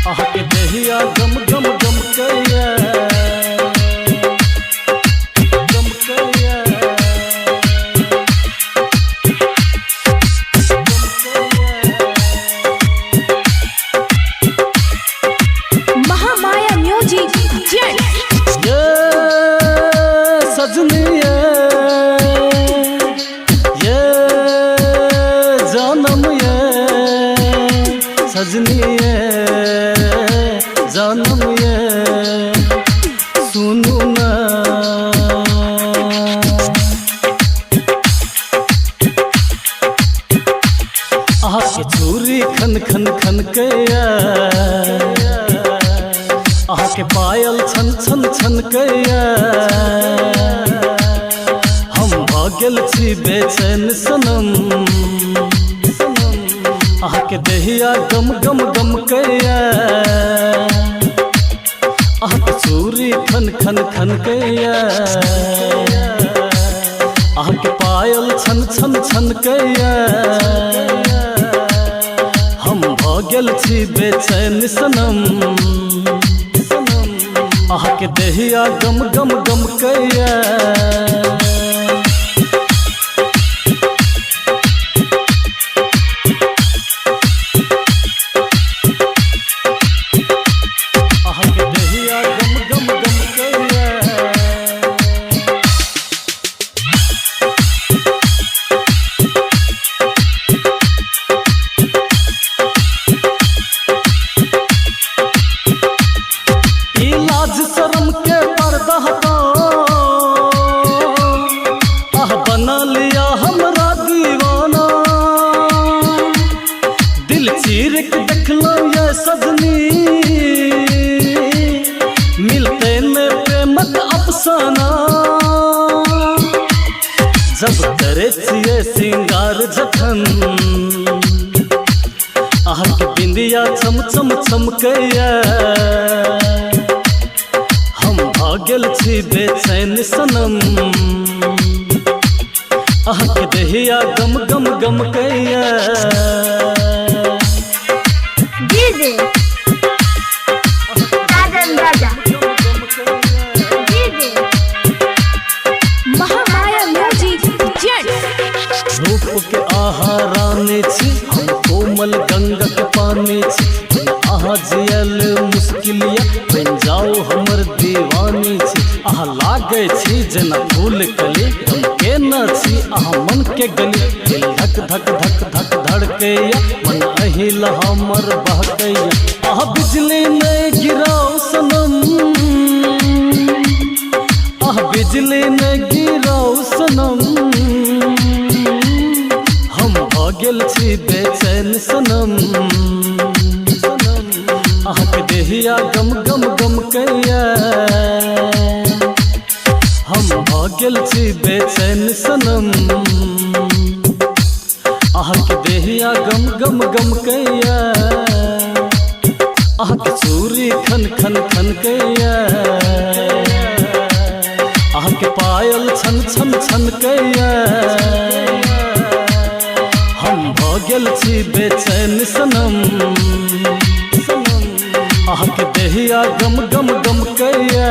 आके दहिया गम गम गम कया गम कया महामाया म्यूजिक जेट ये सजनी ये जानम ये सजनी ये जानम ये सुनू ना आके चूरी खन खन खन कया आके पायल छन छन छन कया हम भागल छी बेचैन सनम आके दहिया गम गम गम कया आके चूरी खन खन खन कया आके पायल छन छन छन कया हम भागल छी बेचैन सनम आके दहिया गम गम गम कया आके दहिया गम गम गम कया लाज शर्म के पर्दा हटा बना लिया हमरा दीवाना दिल चीर के देख लो ये सजनी मिलते ने प्रेमक अफसाना जब करे छिए सिंगार जखन के बिंदिया छम छम छमकैया भागल छी बेचैन सनम आके दहिया गम गम गम कया डीजे राजन राजा डीजे महामाया म्यूजिक जेट रूप के आहाराने छी हम कोमल गंगा के पानी छी आहा जियल मुश्किलिया बन जाओ हमर दीवानी छी आहा लागे छी जना फूल कली हम के न छी आहा मन के गली दिल धक धक धक धक धड़कैया मन अहिल हमर बहकैया आहा बिजली नहीं गिराओ सनम आहा बिजली नहीं गिराओ सनम हम भागल छी बेचैन सनम आके दहिया गम गम गम कया हम भागल छी बेचैन सनम आके दहिया गम गम गम कया आके चूरी खन खन खन कया आके पायल छन छन छन कया हम भागल छी बेचैन सनम आके दहिया गम गम गम कया।